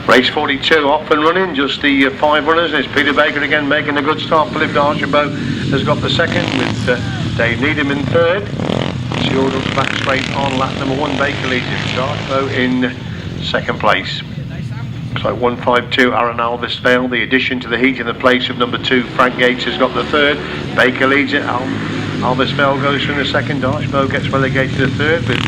Race 42 off and running, just the 5 runners. It's Peter Baker again making a good start. Philip D'Archambault has got the second with Dave Needham in third. Saunders back straight on lap number 1. Baker leads it. D'Archambault in second place. Looks like 152 Aaron Alvisvale, the addition to the heat in the place of number 2. Frank Yates has got the third. Baker leads it. Alvisvale goes through the second. D'Archambault gets relegated to third with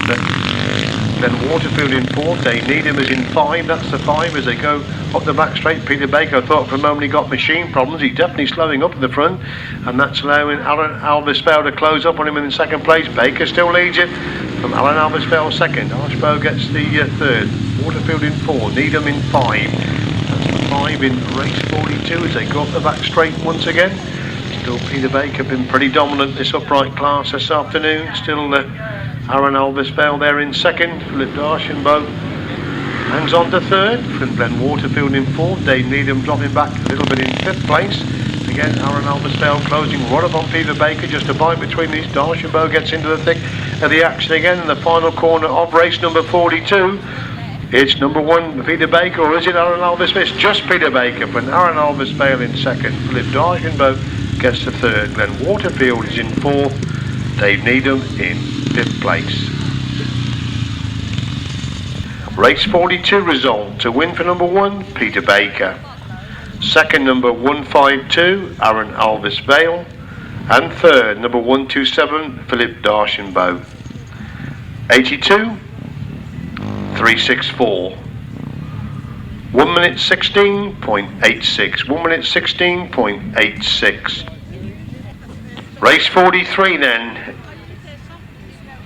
then Waterfield in fourth. Dave Needham is in 5. That's the 5 as they go up the back straight. Peter Baker, I thought for a moment he got machine problems. He's definitely slowing up in the front, and that's allowing Alan Alvisvale to close up on him in second place. Baker still leads it from Alan Alvisvale second. Archbow gets the third. Waterfield in 4. Needham in 5. That's the 5 in race 42 as they go up the back straight once again. Still Peter Baker been pretty dominant this upright class this afternoon. Still Aaron Alvisvale there in second. Philip D'Archambault hangs on to third. From Glen Waterfield in fourth. Dave Needham dropping back a little bit in fifth place. Again, Aaron Alvisvale closing right up on Peter Baker. Just a bite between these. D'Archambault gets into the thick of the action again in the final corner of race number 42. It's number 1 Peter Baker, or is it Aaron Alvisvale? It's just Peter Baker. But Aaron Alvisvale in second. Philip D'Archambault gets the third. Glen Waterfield is in fourth. Dave Needham in 5th place. Race 42 result. To win for number 1, Peter Baker. Second, number 152, Aaron Alvisvale. And third, number 127, Philip D'Archambault. 82, 364. 1 minute 16.86. 1 minute 16.86. Race 43 then.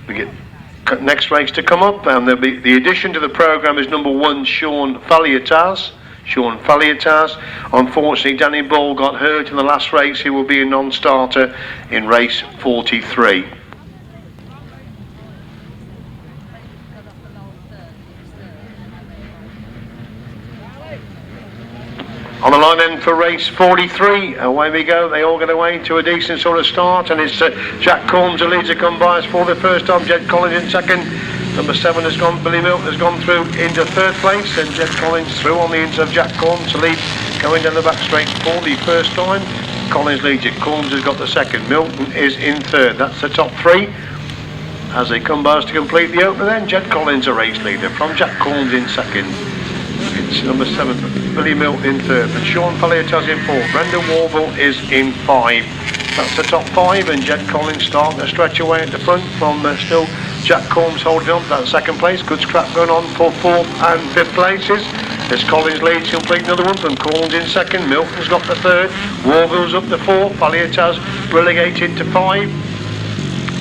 We get next race to come up, and there'll be the addition to the programme is number 1, Sean Falliatas. Unfortunately, Danny Ball got hurt in the last race. He will be a non-starter in race 43. On the line then for race 43, away we go. They all get away to a decent sort of start, and it's Jack Corms who leads the combines for the first time. Jed Collins in second. Number 7 has gone, Billy Milton has gone through into third place, and Jed Collins through on the inside of Jack Corms to lead, going down the back straight for the first time. Collins leads it. Corms has got the second. Milton is in third. That's the top 3. As they come by to complete the opener then, Jed Collins a race leader from Jack Corms in second. It's number 7, Billy Milton in third, and Sean Falliatas in 4th. Brendan Warble is in 5. That's the top 5, and Jed Collins starting to stretch away at the front from still Jack Corms holding on to that second place. Good scrap going on for 4th and 5th places. As Collins leads, complete another one from Corms in second. Milton's got the third. Warble's up to 4th. Falliatas relegated to 5.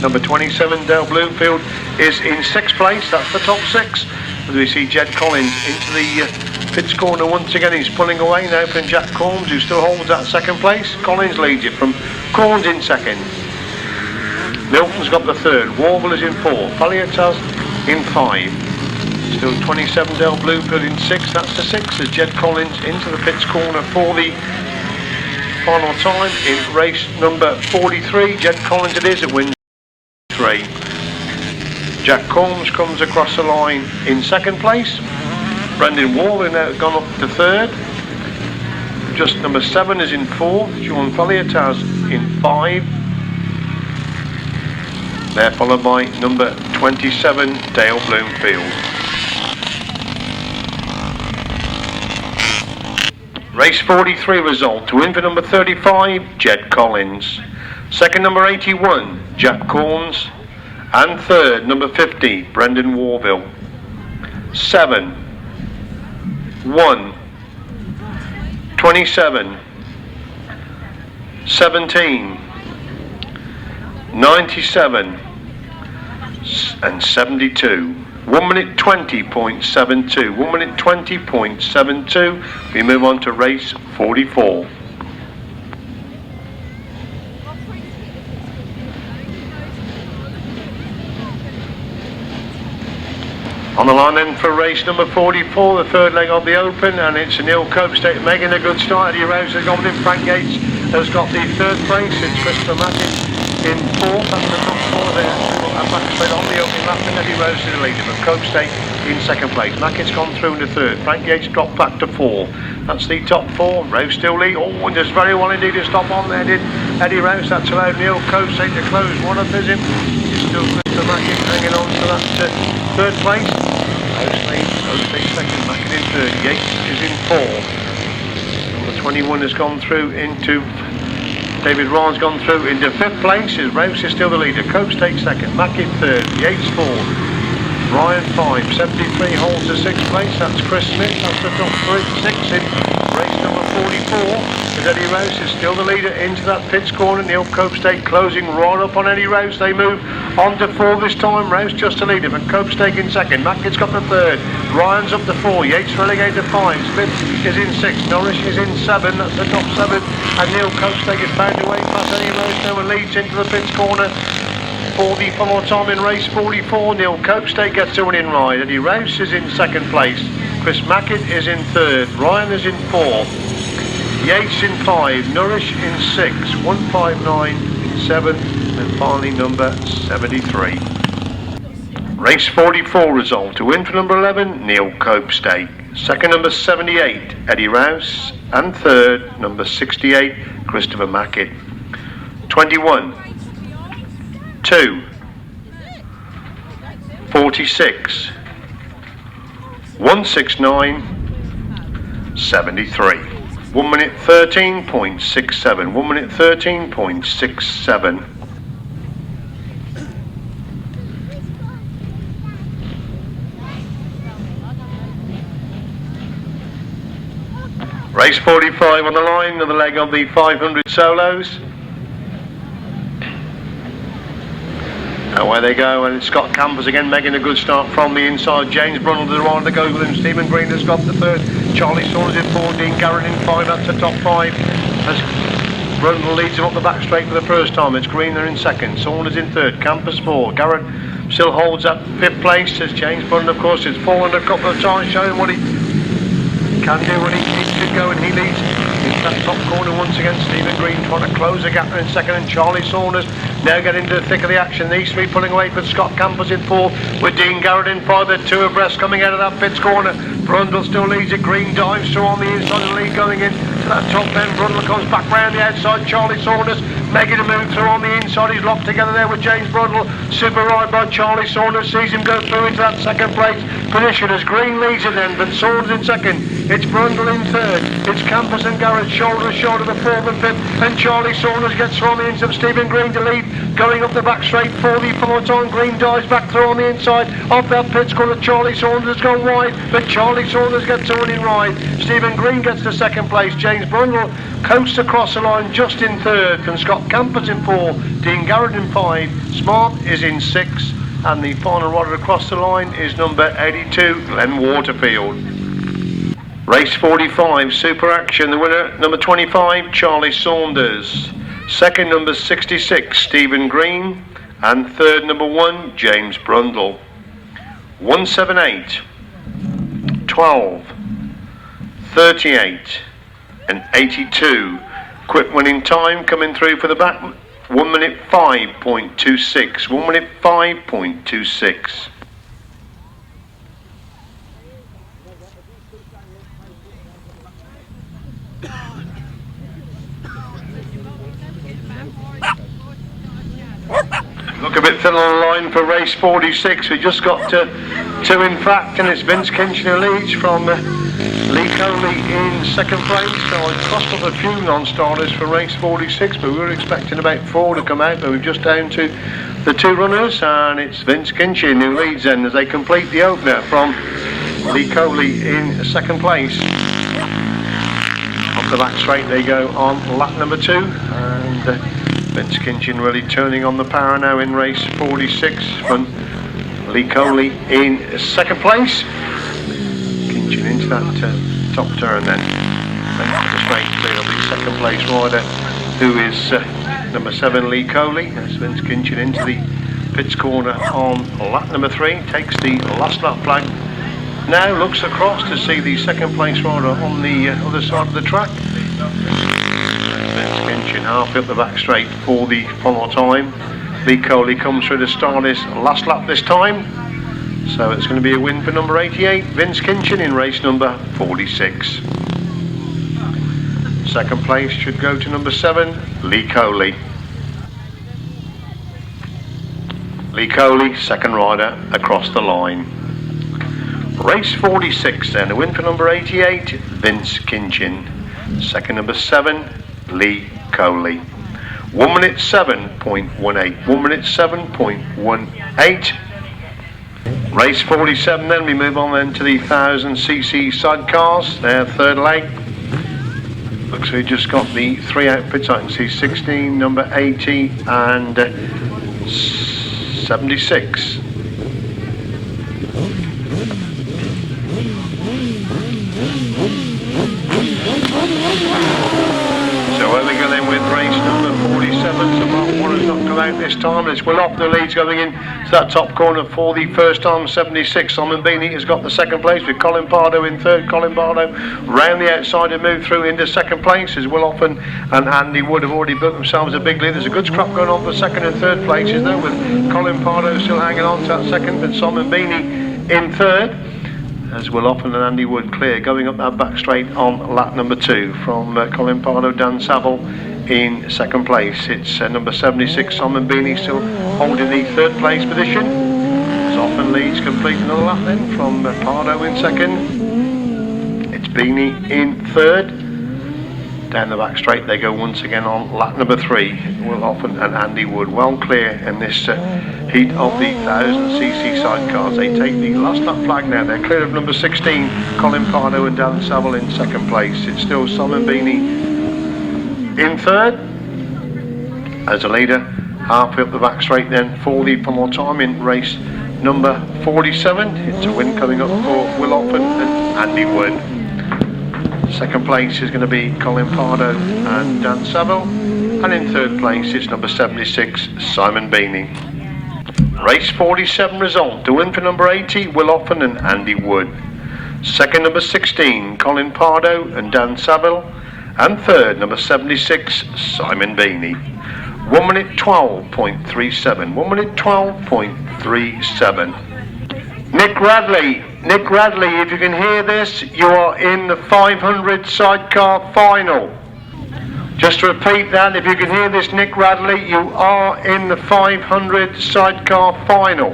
Number 27, Dale Bloomfield, is in 6th place. That's the top 6. As we see Jed Collins into the pits corner once again. He's pulling away now from Jack Corms, who still holds that second place. Collins leads it from Corms in second. Milton's got the third. Warble is in 4th. Falliatas in 5. Still 27, Dale Bloomfield in 6th. That's the 6th as Jed Collins into the pits corner for the final time in race number 43. Jed Collins it is, it wins 3. Jack Corms comes across the line in second place. Brendan Wall now gone up to third. Just number 7 is in 4th. Sean Falliatas in 5. They're followed by number 27, Dale Bloomfield. Race 43 result. To win for number 35, Jed Collins. Second, number 81, Jack Corms. And third, number 50, Brendan Warville. 7, 1, 27, 17, 97, and 72. 1 minute 20.72. 1 minute 20.72. We move on to race 44. On the line then for race number 44, the third leg of the Open, and it's Neil Copestake making a good start. Eddie Rouse has gone in. Frank Yates has got the third place. It's Christopher Mackey in 4th. That's the top 4 there. And back straight on the opening lap, and Eddie Rouse is the leader. But Copestake in second place. Mackett's gone through into third. Frank Yates dropped back to 4. That's the top 4. Rouse still lead. Oh, and does very well indeed to stop on there, did Eddie Rouse. That's allowed Neil Copestake to close one up, is him. He's still Mr. Mackett hanging on to that third place. Rouse leads, Copestake second, Mackett in third. Yates is in 4. Number 21 has gone through into... David Ryan's gone through into 5th place. Rouse is still the leader. Copestake second, Mackett third, Yates 4, Ryan 5, 73 holds the 6th place. That's Chris Smith, that's the top 6 in race number 44. As Eddie Rouse is still the leader into that pits corner. Neil Copestake closing right up on Eddie Rouse. They move on to 4 this time. Rouse just the leader, but Copestake in second. Mackett's got the 3rd. Ryan's up to 4. Yates relegated to 5. Smith is in 6. Norris is in 7. That's the top 7. And Neil Copestake is found away past Eddie Rouse now and leads into the pits corner. For the final time in race 44, Neil Copestake gets a winning ride. Eddie Rouse is in second place. Chris Mackett is in 3rd. Ryan is in 4. Yates in 5. Nourish in 6. 159 in 7. And finally number 73. Race 44 result. To win for number 11, Neil Copestake. Second, number 78, Eddie Rouse. And third, number 68, Christopher Mackett. 21. 2, 46, 169, 73. 1 minute 13.67. 1 minute 13.67. Race 45 on the line, another leg of the 500 solos. Away they go, and it's Scott Campers again making a good start from the inside. James Brundle to the right of the go with him. Stephen Green has got the 3rd. Charlie Saunders in 14. Garrod in 5. That's the top 5. As Brundle leads him up the back straight for the first time. It's Green there in 2nd. Saunders in 3rd. Campers 4. Garrod still holds at 5th place. As James Brundle, of course, has fallen a couple of times, showing what he can do when he needs to go, and he leads into that top corner once again. Stephen Green trying to close the gap in 2nd, and Charlie Saunders now getting into the thick of the action. These 3 pulling away for Scott Campers in 4th, with Dean Garrod in 5. They're 2 abreast coming out of that pits corner. Brundle still leads it. Green dives through on the inside of the lead going in to that top end. Brundle comes back round the outside. Charlie Saunders making a move through on the inside. He's locked together there with James Brundle. Super ride by Charlie Saunders. Sees him go through into that 2nd place position as Green leads it then, but Saunders in 2nd. It's Brundle in 3rd. It's Campers and Garrod shoulder to shoulder, the 4th and 5th. And Charlie Saunders gets through on the inside of Stephen Green to lead. Going up the back straight for the final time. Green dives back through on the inside of that pits corner. Charlie Saunders has gone wide, but Charlie Saunders gets a winning ride. Stephen Green gets to 2nd place. James Brundle coasts across the line just in 3rd. And Scott Campers in 4. Dean Garrod in 5. Smart is in 6. And the final rider across the line is number 82, Glen Waterfield. Race 45, Super Action. The winner, number 25, Charlie Saunders. Second, number 66, Stephen Green. And third, number 1, James Brundle. 178, 12, 38, and 82. Quick winning time coming through for the back. 1 minute 5.26. 1 minute 5.26. Look a bit thin on the line for race 46. We just got to 2 in fact, and it's Vince Kinchin who leads from Lee Coley in 2nd place. So I crossed up a few non-starters for race 46, but we were expecting about 4 to come out, but we're just down to the 2 runners, and it's Vince Kinchin who leads then as they complete the opener from Lee Coley in 2nd place. Off the back straight they go on lap number 2, and Vince Kinchin really turning on the power now in race 46 from Lee Coley in 2nd place. Kinchin into that top turn then. The straight clear of the 2nd place rider, who is number 7, Lee Coley. As Vince Kinchin into the pits corner on lap number 3, takes the last lap flag. Now looks across to see the 2nd place rider on the other side of the track. Vince Kinchin half up the back straight for the final time. Lee Coley comes through to start his last lap this time. So it's going to be a win for number 88, Vince Kinchin, in race number 46. Second place should go to number 7, Lee Coley. Lee Coley, second rider across the line. Race 46 then, a win for number 88, Vince Kinchin. Second, number 7, Lee Coley. 1 minute 7.18. 1 minute 7.18. Race 47 then, we move on then to the 1000cc sidecars, their third leg. Looks like we just got the 3 outfits. I can see 16, number 80 and 76. So where we go then with race number 47. So Mark Warner's not come out this time. It's well off the leads going in to that top corner for the first time. 76. Simon Beanie has got the second place with Colin Pardo in third. Colin Pardo round the outside and moved through into second place as Will Offen and Andy Wood have already built themselves a big lead. There's a good scrap going on for second and third places though, with Colin Pardo still hanging on to that second and Simon Beanie in third, as Will Offen and Andy Wood clear, going up that back straight on lap number 2 from Colin Pardo. Dan Saville in second place. It's number 76, Simon Beanie, still holding the third place position. As Offen leads, complete another lap then from Pardo in second. It's Beanie in third. Down the back straight they go once again on lap number 3. Will Offen and Andy Wood well clear in this heat of the 1000cc sidecars. They take the last lap flag now. They're clear of number 16, Colin Pardo and Dan Saville in second place. It's still Simon Beanie in third as a leader. Halfway up the back straight then for the final time in race number 47. It's a win coming up for Will Offen and Andy Wood. Second place is going to be Colin Pardo and Dan Saville, and in third place it's number 76, Simon Beanie. Race 47 result, to win for number 80, Will Offen and Andy Wood. Second, number 16, Colin Pardo and Dan Saville, and third, number 76, Simon Beanie. 1 minute 12.37. 1 minute 12.37. Nick Radley, if you can hear this, you are in the 500 sidecar final. Just to repeat that, if you can hear this, Nick Radley, you are in the 500 sidecar final.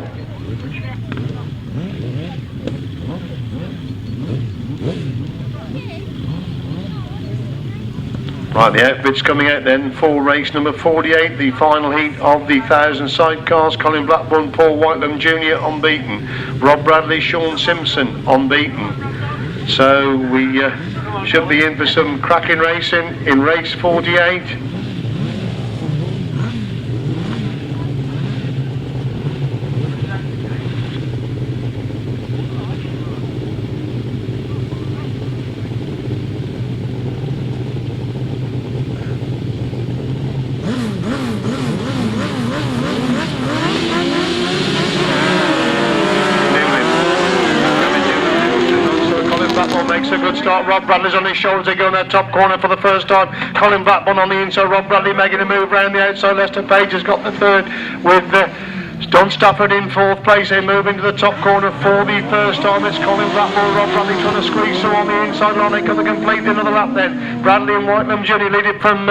Right, the outfits coming out then for race number 48, the final heat of the 1000 sidecars. Colin Blackburn, Paul Whitelam Jr. unbeaten. Rob Bradley, Sean Simpson unbeaten. So we should be in for some cracking racing in race 48. Rob Bradley's on his shoulders, they go in that top corner for the first time. Colin Blackburn on the inside, Rob Bradley making a move round the outside. Lester Page has got the third with Don Stafford in fourth place. They move into the top corner for the first time. It's Colin Blackburn, Rob Bradley trying to squeeze through on the inside line. They cover completely another lap then. Bradley and Whitelam Jr. lead it from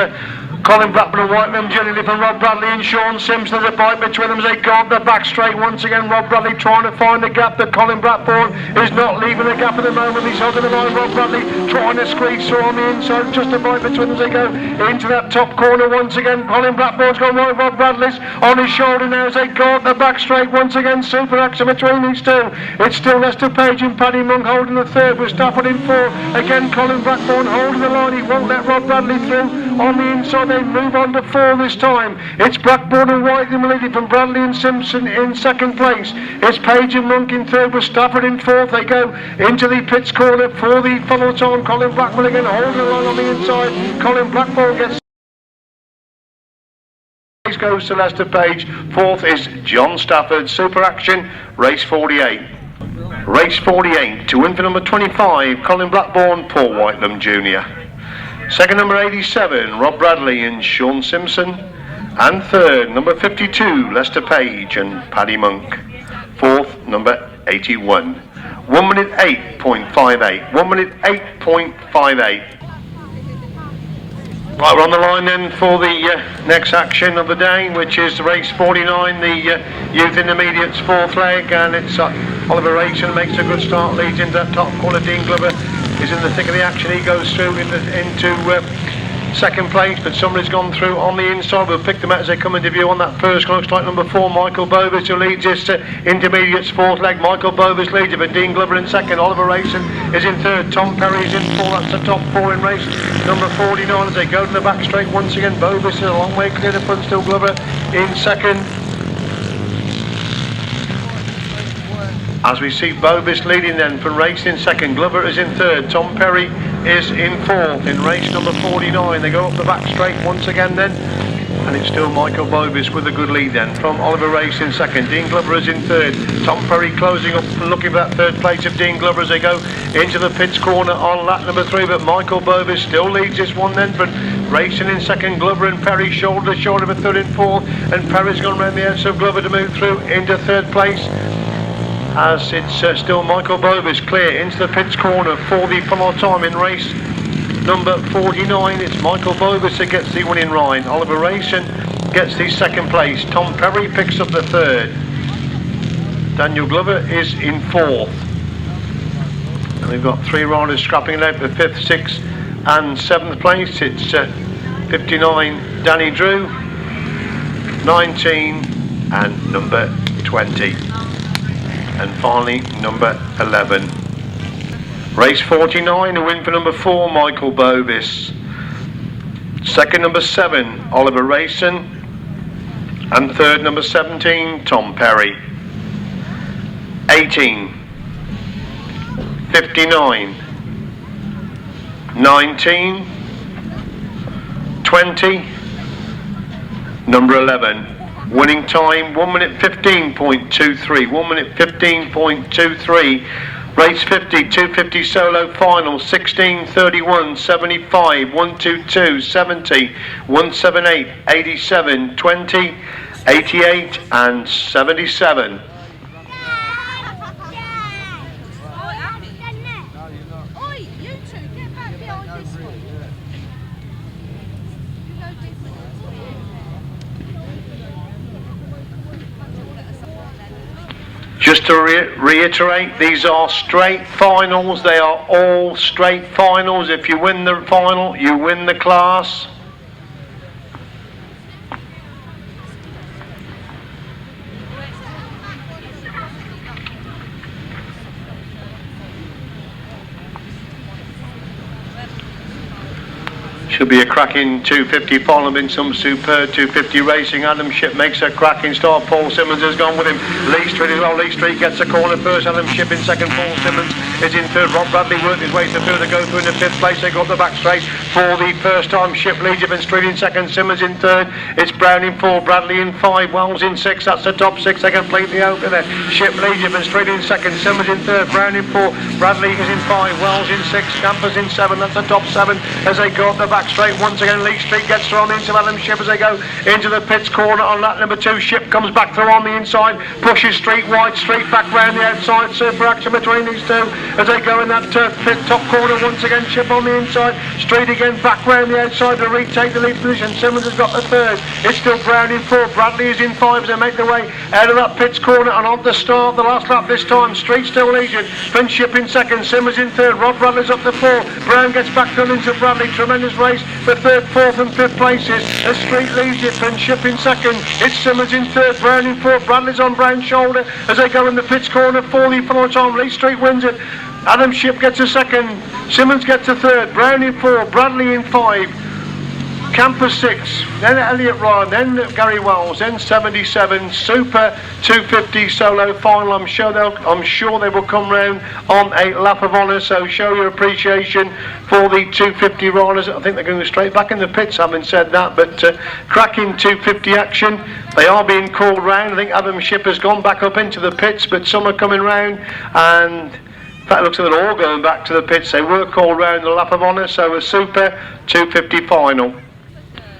Colin Blackburn and Whitelam Jr. lead from Rob Bradley and Sean Simpson. There's a fight between them as they go up the back straight once again. Rob Bradley trying to find the gap, that Colin Blackburn is not leaving the gap at the moment. He's holding the line. Rob Bradley trying to squeeze through on the inside. Just a fight between them as they go into that top corner once again. Colin Blackburn's gone right. Rob Bradley's on his shoulder now as they go up the back straight once again. Super action between these two. It's still Lester Page and Paddy Monk holding the third with Stafford in fourth. Again Colin Blackburn holding the line. He won't let Rob Bradley through on the inside. They move on to four this time. It's Blackburn and Whitelam leading from Bradley and Simpson in second place. It's Page and Monk in third with Stafford in fourth. They go into the pits corner for the final time. Colin Blackburn again holding the line on the inside. Colin Blackburn gets goes to Lester Page. Fourth is John Stafford. Super action, race 48. Race 48, to win for number 25, Colin Blackburn, Paul Whitelam Jr. Second, number 87, Rob Bradley and Sean Simpson. And third, number 52, Lester Page and Paddy Monk. Fourth, number 81. 1 minute 8.58. 1 minute 8.58. Right, we're on the line then for the next action of the day, which is race 49, the Youth Intermediates 4th leg, and it's Oliver Rayson makes a good start, leads into that top corner. Dean Glover is in the thick of the action. He goes through into second place, but somebody's gone through on the inside. We'll pick them out as they come into view on that first one. Looks like number 4, Michael Bovis, who leads this Intermediates 4th leg. Michael Bovis leads it, but Dean Glover in second. Oliver Rayson is in third. Tom Perry is in 4. That's the top 4 in race number 49 as they go to the back straight once again. Bovis is a long way clear to front, still Glover in second. As we see Bovis leading then from race in second. Glover is in third. Tom Perry is in 4th in race number 49. They go up the back straight once again then. And it's still Michael Bovis with a good lead then from Oliver Race in second. Dean Glover is in third. Tom Perry closing up and looking for that third place of Dean Glover as they go into the pits corner on lap number 3. But Michael Bovis still leads this one then. But racing in second, Glover and Perry shoulder to shoulder for third and fourth. And Perry's gone round the outside of Glover to move through into third place. As it's still Michael Bovis clear into the pits corner for the final time in race number 49. It's Michael Bovis that gets the winning ride. Oliver Rayson gets the second place. Tom Perry picks up the third. Daniel Glover is in 4th. And we've got 3 riders scrapping it out for 5th, 6th and 7th place. It's 59 Danny Drew, 19 and number 20. And finally number 11. Race 49, a win for number 4, Michael Bovis. Second, number 7, Oliver Rayson. And third, number 17, Tom Perry. 18, 59, 19, 20, number 11. Winning time 1 minute 15.23. 1 minute 15.23. Race 50, 250 solo final, 16, 31, 75, 122, 70, 178, 87, 20, 88 and 77. Just to reiterate, these are straight finals. They are all straight finals. If you win the final, you win the class. Should be a cracking 250 final, been some superb 250 racing. Adam Shipp makes a cracking start. Paul Simmons has gone with him. Lee Street as well. Lee Street gets a corner first. Adam Shipp in second. Paul Simmons is in third. Rob Bradley worked his way to third to go through in the 5th place. They got the back straight for the first time. Shipp leads it, and Street in second. Simmons in third. It's Brown in 4. Bradley in 5. Wells in 6. That's the top 6. They completely open there. Shipp leads it, and Street in second. Simmons in third. Brown in 4. Bradley is in 5. Wells in 6. Campers in 7. That's the top 7 as they go up the back straight once again. Lee Street gets thrown into Adam Shipp as they go into the pits corner on lap number 2. Shipp comes back through on the inside, pushes Street wide. Street back round the outside. Super action between these two as they go in that pit top corner once again. Shipp on the inside. Street again back round the outside to retake the lead position. Simmons has got the third. It's still Brown in 4. Bradley is in 5 as they make their way out of that pits corner and on the start the last lap this time. Street still leads it. Then Shipp in second. Simmons in third. Rod Bradley's up to 4. Brown gets back through into Bradley. Tremendous race for third, 4th and 5th places as Street leads it. Then Shipp in second. It's Simmons in third. Brown in 4th. Bradley's on Brown's shoulder as they go in the pits corner for the final time. Lee Street wins it. Adam Shipp gets a second. Simmons gets a third. Brown in 4. Bradley in 5. Camper 6, then Elliott Ryan, then Gary Wells, then 77, Super 250 solo final. I'm sure they will come round on a lap of honour, so show your appreciation for the 250 riders. I think they're going straight back in the pits, having said that, but cracking 250 action. They are being called round. I think Adam Shipp has gone back up into the pits, but some are coming round, and in fact, it looks like they're all going back to the pits. They were called round the lap of honour, so a Super 250 final.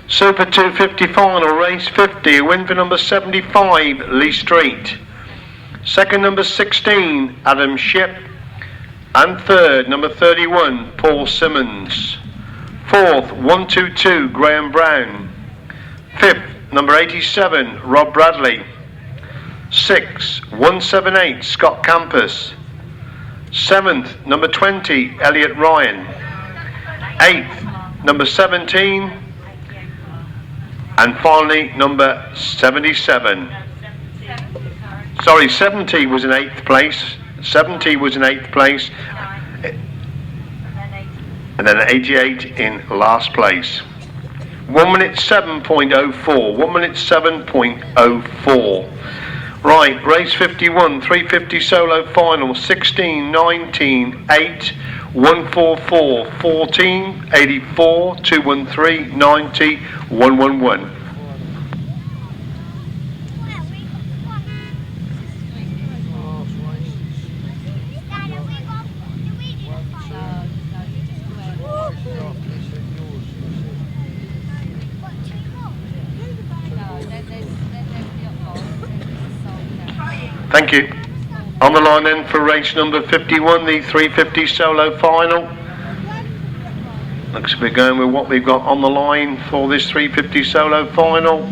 Super 250 final, race 50, a win for number 75, Lee Street. Second, number 16, Adam Shipp. And third, number 31, Paul Simmons. Fourth, 122, Graham Brown. Fifth, number 87, Rob Bradley. Sixth, 178, Scott Campus. Seventh, number 20, Elliott Ryan. Eighth, number 17. And finally, number 77. Sorry, 70 was in 8th place. 70 was in 8th place. And then 88 in last place. 1 minute 7.04. 1 minute 7.04. Right, race 51, 350 solo final, 16, 19, 8, 144, 14, 84, 213, 90, 111. Thank you. On the line then for race number 51, the 350 solo final. Looks like we're going with what we've got on the line for this 350 solo final.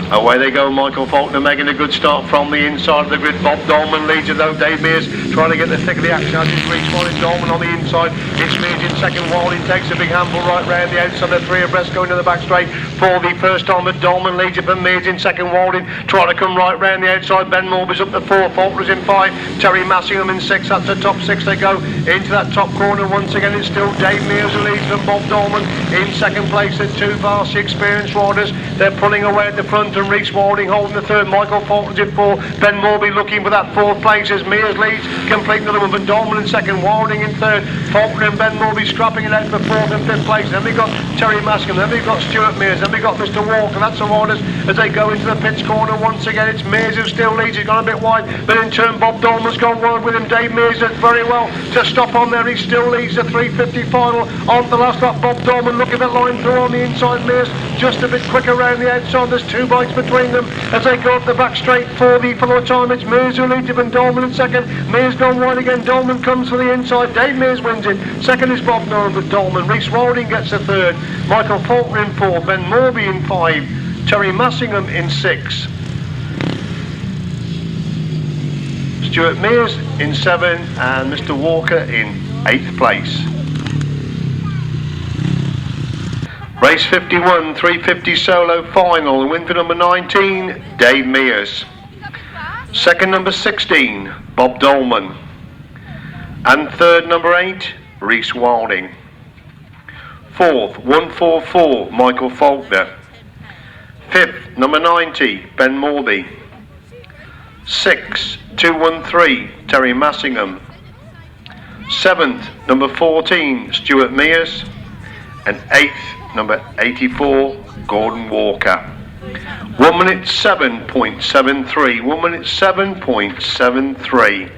Away they go, Michael Faulkner making a good start from the inside of the grid. Bob Dolman leads it though. Dave Mears trying to get the thick of the action as he's reached one. Dolman on the inside. It's Mears in second. Wilding takes a big handful right round the outside. The three abreast going to the back straight for the first time. But Dolman leads it from Mears in second. Wilding trying to come right round the outside. Ben Morbey's up to 4. Faulkner's in 5. Terry Massingham in 6. That's the top 6. They go into that top corner once again. It's still Dave Mears who leads them. Bob Dolman in second place. The two vastly experienced riders. They're pulling away at the front. And Rhys holding the third. Michael Faulkner's in 4. Ben Morbey looking for that 4th place as Mears leads, complete another one. Van Dolman in second. Wilding in third. Faulkner and Ben Morbey scrapping it out for 4th and 5th place. Then we got Terry Maskingham. Then we got Stuart Mears. Then we got Mr. Walker. That's the riders as they go into the pits corner once again. It's Mears who still leads. He's gone a bit wide, but in turn Bob Dolman's gone wide with him. Dave Mears does very well to stop on there. He still leads the 350 final on the last lap. Bob Dolman looking at line through on the inside. Mears just a bit quicker around the outside. There's 2 bikes between them as they go up the back straight for the time. It's Mears who leads it and Dolman in second. Mears gone wide again. Dolman comes for the inside. Dave Mears wins it. Second is Bob Nolan with Dolman. Rhys Wilding gets the third. Michael Faulkner in 4. Ben Morbey in 5. Terry Massingham in 6. Stuart Mears in 7 and Mr. Walker in 8th place. Race 51, 350 solo final. The win for number 19, Dave Mears. Second, number 16, Bob Dolman. And third, number 8, Rhys Wilding. Fourth, 144, Michael Faulkner. Fifth, number 90, Ben Morbey. Sixth, 213, Terry Massingham. Seventh, number 14, Stuart Mears. And 8th, number 84, Gordon Walker. 1 minute 7.73. 1 minute 7.73.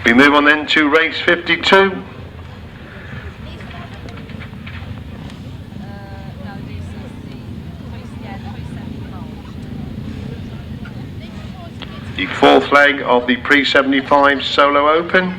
We move on then to race 52. The 4th leg of the pre-75 solo open.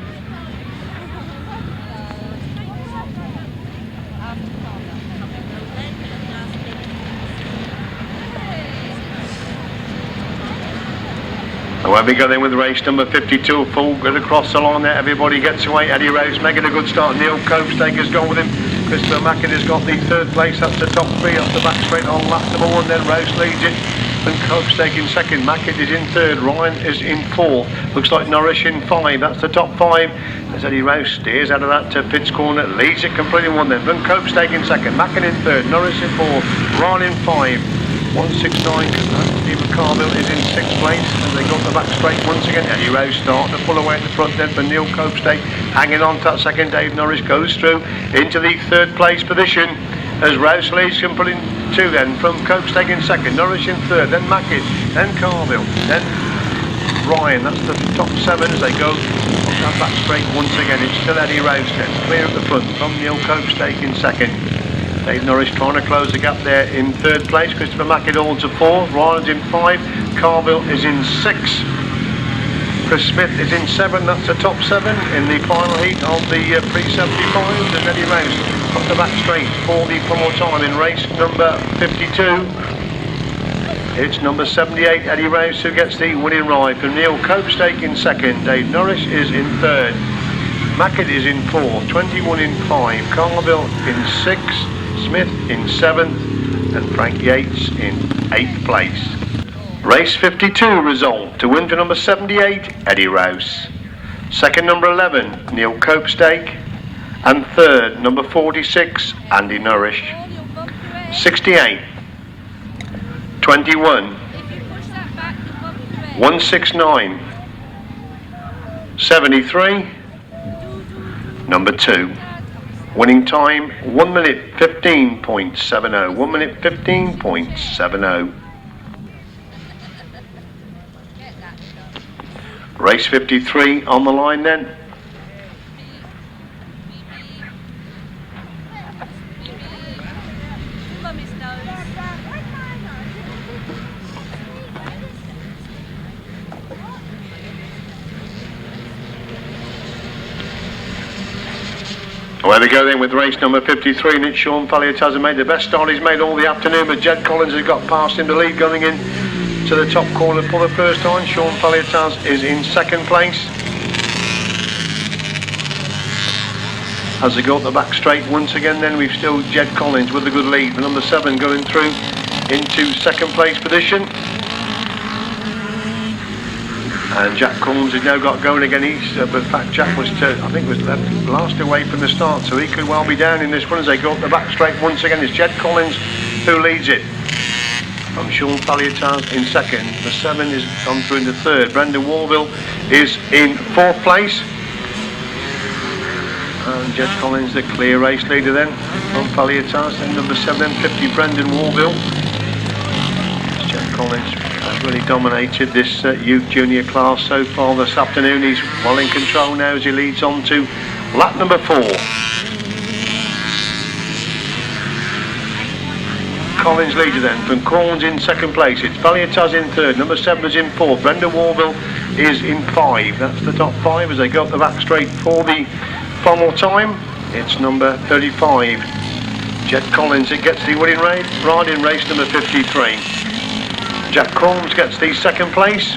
Away we go then with race number 52, full good across the line there, everybody gets away. Eddie Rouse making a good start. Neil Copestake has gone with him. Christopher Mackin has got the 3rd place, that's the top 3 off the back straight on lap number 1. Then Rouse leads it and Copestake in 2nd. Mackin is in 3rd. Ryan is in 4th. Looks like Norris in 5. That's the top 5 as Eddie Rouse steers out of that to Pitts corner, leads it completely 1 then. Van Copestake in 2nd. Mackin in 3rd. Norris in 4th. Ryan in 5. 169, Stephen Caveill is in 6th place as they go up the back straight once again. Eddie Rouse starting to pull away at the front then for Neil Copestake, hanging on to that second. Dave Norris goes through into the 3rd place position as Rouse leads can put in 2 then from Copestake in 2nd, Norris in 3rd, then Mackin, then Caveill, then Ryan. That's the top 7 as they go up that back straight once again. It's still Eddie Rouse then, clear at the front from Neil Copestake in 2nd. Dave Norris trying to close the gap there in third place. Christopher Mackett to 4. Ryan's in 5. Caveill is in 6. Chris Smith is in 7. That's the top 7 in the final heat of the pre-75s. And Eddie Rouse off the back straight for the one more time in race number 52. It's number 78, Eddie Rouse, who gets the winning ride. From Neil Copestake in 2nd. Dave Norris is in 3rd. Mackett is in 4th. 21 in 5. Caveill in 6th. Smith in 7th. And Frank Yates in 8th place. Race 52 result. To win for number 78, Eddie Rouse. 2nd, number 11, Neil Copestake. And 3rd, number 46, Andy Norris. 68, 21, 169, 73, number 2. Winning time 1 minute 15.70. 1 minute 15.70. Race 53 on the line then. Away we go then with race number 53, and it's Sean Elliott has made the best start he's made all the afternoon, but Jed Collins has got past him to lead going in to the top corner for the first time. Sean Elliott is in 2nd place. As they go up the back straight once again then, we've still Jed Collins with a good lead for number 7 going through into 2nd place position. And Jack Collins has now got going again. But in fact Jack was, I think, was left last away from the start, so he could well be down in this one as they go up the back straight once again. It's Jed Collins who leads it. From Sean Elliott in 2nd. The 7 is gone through into 3rd. Brendan Warville is in 4th place. And Jed Collins the clear race leader then. From Elliott and number 7 50, Brendan Warville. Jed Collins has really dominated this youth junior class so far this afternoon. He's well in control now as he leads on to lap number 4. Collins leader then. From Corns in 2nd place. It's Valliataz in 3rd. Number 7 is in 4th. Brendan Warville is in 5. That's the top 5 as they go up the back straight for the final time. It's number 35. Jed Collins, it gets the winning ride in race number 53. Jack Corns gets the 2nd place.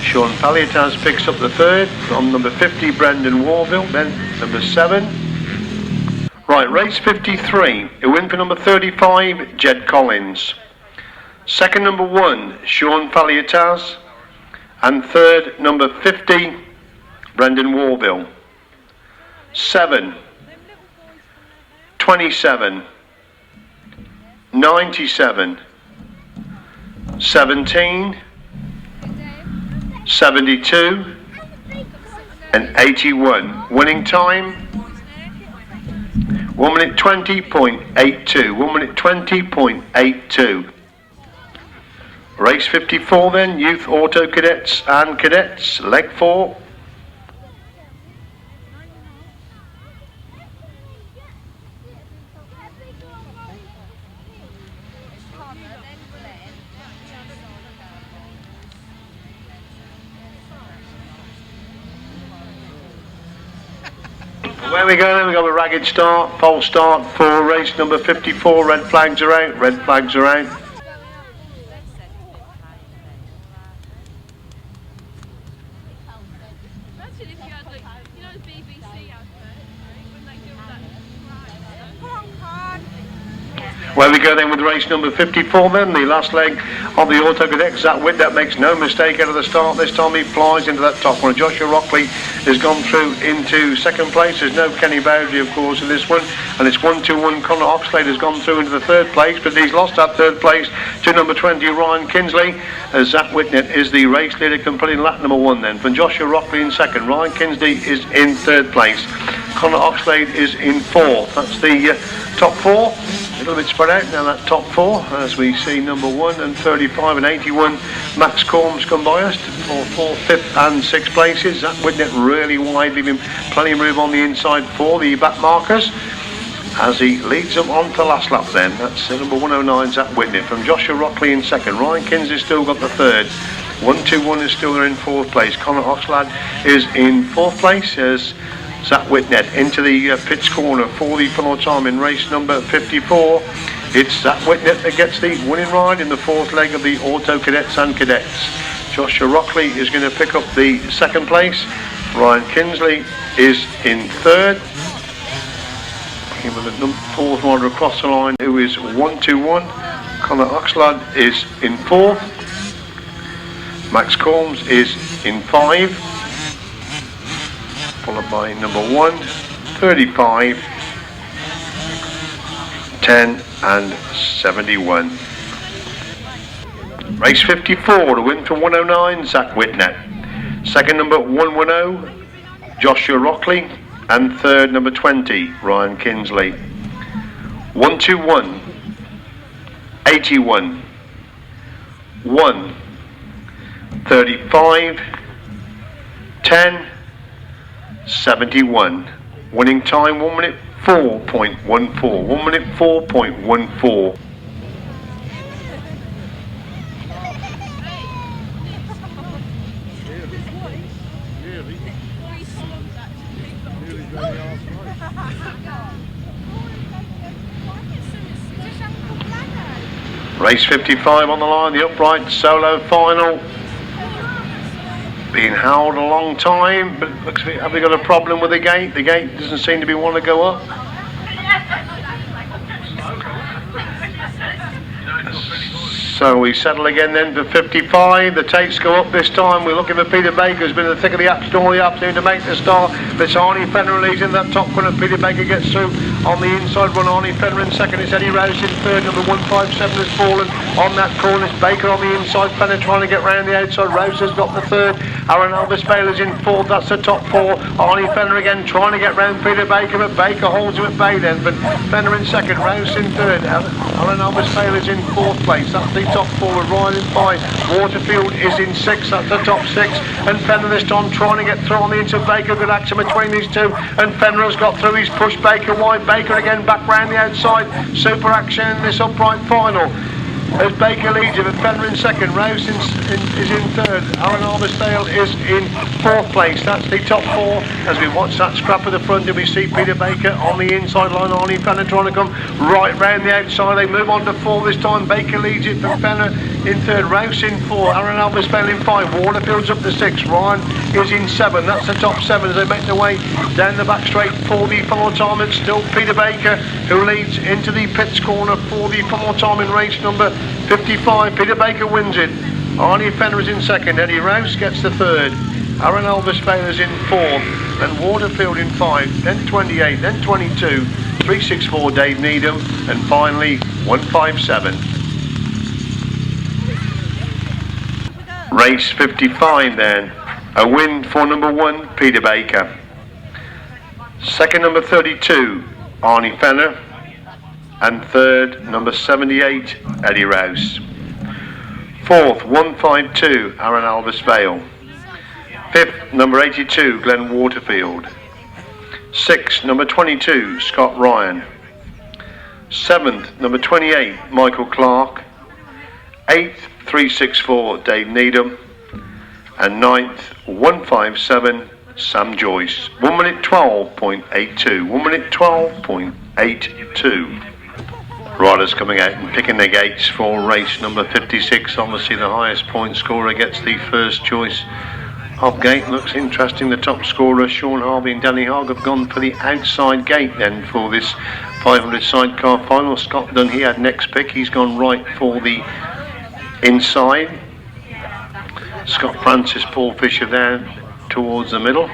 Sean Valliataz picks up the 3rd from number 50, Brendan Warville. Then number 7. Right, race 53, a win for number 35, Jed Collins. 2nd, number 1, Sean Valliataz. And 3rd, number 50, Brendan Warville. 7, 27, 97, 17, 72, and 81. Winning time 1 minute 20.82. 1 minute 20.82. Race 54 then, Youth Auto Cadets and Cadets, leg 4. Where we go then, we've got a ragged start, false start for race number 54. Red flags are out, red flags are out. Where we go then with race number 54 then, the last leg of the Auto Cadet. Zach Whittaker makes no mistake out of the start. This time he flies into that top one. Joshua Rockley has gone through into 2nd place. There's no Kenny Bowdry, of course, in this one. And it's 1-2-1. Connor Oxlade has gone through into the 3rd place, but he's lost that 3rd place to number 20, Ryan Kinsley. As Zach Whittaker is the race leader, completing lap number 1 then. From Joshua Rockley in 2nd. Ryan Kinsley is in 3rd place. Connor Oxlade is in 4th. That's the top 4. A little bit spread out now, that top 4, as we see number 1 and 35 and 81 Max Corms come by us for 4th, 5th and 6th places. That Whittaker really wide, leaving plenty of room on the inside for the back markers. as he leads them on to last lap then. That's number 109, Zach Whitney. From Joshua Rockley in second. Ryan Kinsley's still got the third. 121 is still there in fourth place. Connor Oxlade is in fourth place as Zach Whitnett into the pits corner for the final time in race number 54. It's Zach Whitnett that gets the winning ride in the fourth leg of the Auto Cadets and Cadets. Joshua Rockley is going to pick up the second place. Ryan Kinsley is in third. With the fourth rider across the line, who is 121. Connor Oxlade is in fourth. Max Corms is in 5, followed by number 1, 35, 10 and 71. Race 54, the win from 109, Zach Whitnett. Second, number 110, Joshua Rockley. And third, number 20, Ryan Kinsley. 121, 81, 1, 35, 10, 71. Winning time 1 minute 4.14. 1 minute 4.14. Race 55 on the line, the upright solo final. Being held a long time, but looks like, have we got a problem with the gate? The gate doesn't seem to be want to go up. So we settle again then for 55. The takes go up this time. We're looking for Peter Baker, who's been in the thick of the action all the afternoon to make the start. But it's Arnie Fenner leads in that top corner. Peter Baker gets through on the inside run. Arnie Fenner in second. It's Eddie Rouse in third. Number 157 has fallen on that corner. It's Baker on the inside. Fenner trying to get round the outside. Rouse has got the third. Aaron Elvis Baylor's in fourth. That's the top four. Arnie Fenner again trying to get round Peter Baker, but Baker holds him at bay then. But Fenner in second. Rouse in third. Aaron Elvis Baylor's in fourth place. That's the top four with Ryan in 5. Waterfield is in 6. That's the top 6. And Fenner this time trying to get through on the inside. Baker, good action between these two. And Fenner has got through. He's pushed Baker wide. Baker again back round the outside. Super action in this upright final. As Baker leads it, but Fenner in second. Rouse is in third. Aaron Armistale is in fourth place. That's the top four. As we watch that scrap at the front, and we see Peter Baker on the inside line. Arnie Fenner trying to come right round the outside. They move on to 4 this time. Baker leads it, but Fenner in third. Rouse in 4. Aaron Armistale in 5. Waterfield's up to 6. Ryan is in 7. That's the top 7 as they make their way down the back straight for the final time. It's still Peter Baker who leads into the pits corner for the final time in race number 55. Peter Baker wins it. Arnie Fenner is in second. Eddie Rouse gets the third. Aaron Elvis Baylor's in fourth. Then Waterfield in 5. Then 28. Then 22. 364 Dave Needham. And finally 157. Race 55 then. A win for number 1, Peter Baker. Second, number 32, Arnie Fenner. And third, number 78, Eddie Rouse. Fourth, 152, Aaron Elvis Vale. Fifth, number 82, Glen Waterfield. Sixth, number 22, Scott Ryan. Seventh, number 28, Michael Clark. Eighth, 364, Dave Needham. And ninth, 157, Sam Joyce. 1 minute 12.82. 1 minute 12.82. Riders coming out and picking their gates for race number 56. Obviously the highest point scorer gets the first choice of gate. Looks interesting. The top scorer, Sean Harvey and Danny Hogg, have gone for the outside gate then for this 500 sidecar final. Scott Dunn, he had next pick. He's gone right for the inside. Scott Francis, Paul Fisher there towards the middle.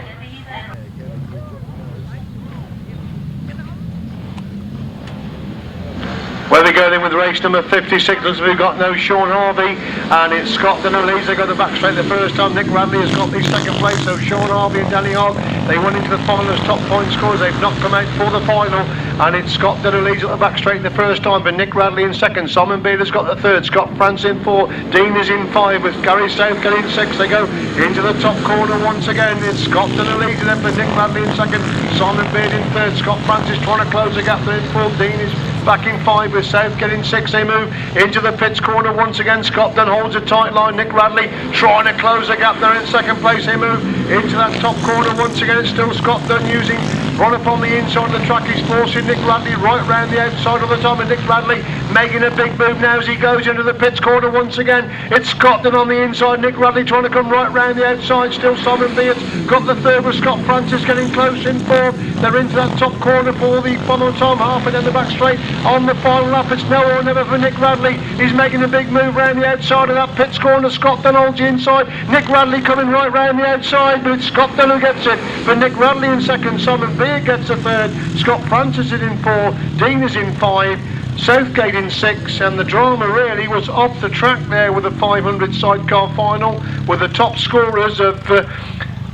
Where they go then with with race number 56. Looks like we've got no Sean Harvey, and it's Scotland who leads. They got the back straight the first time. Nick Radley has got the second place, so Sean Harvey and Danny Hogg, they went into the final as top point scorers. They've not come out for the final, and it's Scotland who leads at the back straight the first time, but Nick Radley in second. Simon Beard has got the third. Scott France in 4. Dean is in 5 with Gary Southgate in 6. They go into the top corner once again. It's Scotland who leads them, but Nick Radley in second. Simon Beard in third. Scott France is trying to close the gap there in 4. Dean is back in 5 with Southgate in 6. They move into the pits corner once again. Scotland holds a tight line. Nick Radley trying to close the gap there in second place. They move into that top corner once again. It's still Scotland using run up on the inside of the track. He's forcing Nick Radley right round the outside of the time, and Nick Radley making a big move now as he goes into the pits corner once again. It's Scotland on the inside. Nick Radley trying to come right round the outside. Still Simon Beard's got the third with Scott Francis getting close in 4th. They're into that top corner for the final time. Half and then the back straight on the final lap. It's now or never for Nick Radley. He's making a big move round the outside of that pits corner. Scotland holds the inside. Nick Radley coming right round the outside, but it's Scotland who gets it. For Nick Radley in second, Simon Beard gets a third. Scott Francis is in 4. Dean is in 5. Southgate in 6, and the drama really was off the track there with the 500 sidecar final, with the top scorers of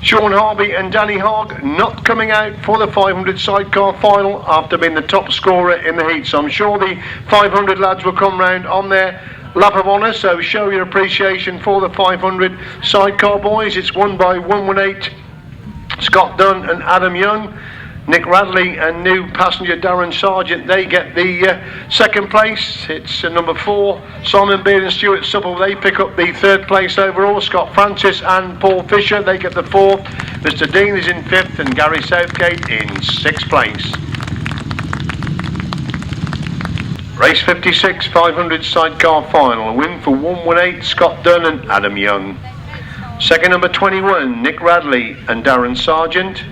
Sean Harvey and Danny Hogg not coming out for the 500 sidecar final after being the top scorer in the heat. So I'm sure the 500 lads will come round on their lap of honour, so show your appreciation for the 500 sidecar boys. It's won by 118 Scott Dunn and Adam Young. Nick Radley and new passenger Darren Sargent, they get the second place. It's number 4, Simon Beard and Stuart Supple, they pick up the third place overall. Scott Francis and Paul Fisher, they get the 4th. Mr Dean is in 5th and Gary Southgate in 6th place. Race 56, 500 sidecar final. A win for 118 Scott Dunn and Adam Young. Second, number 21, Nick Radley and Darren Sargent.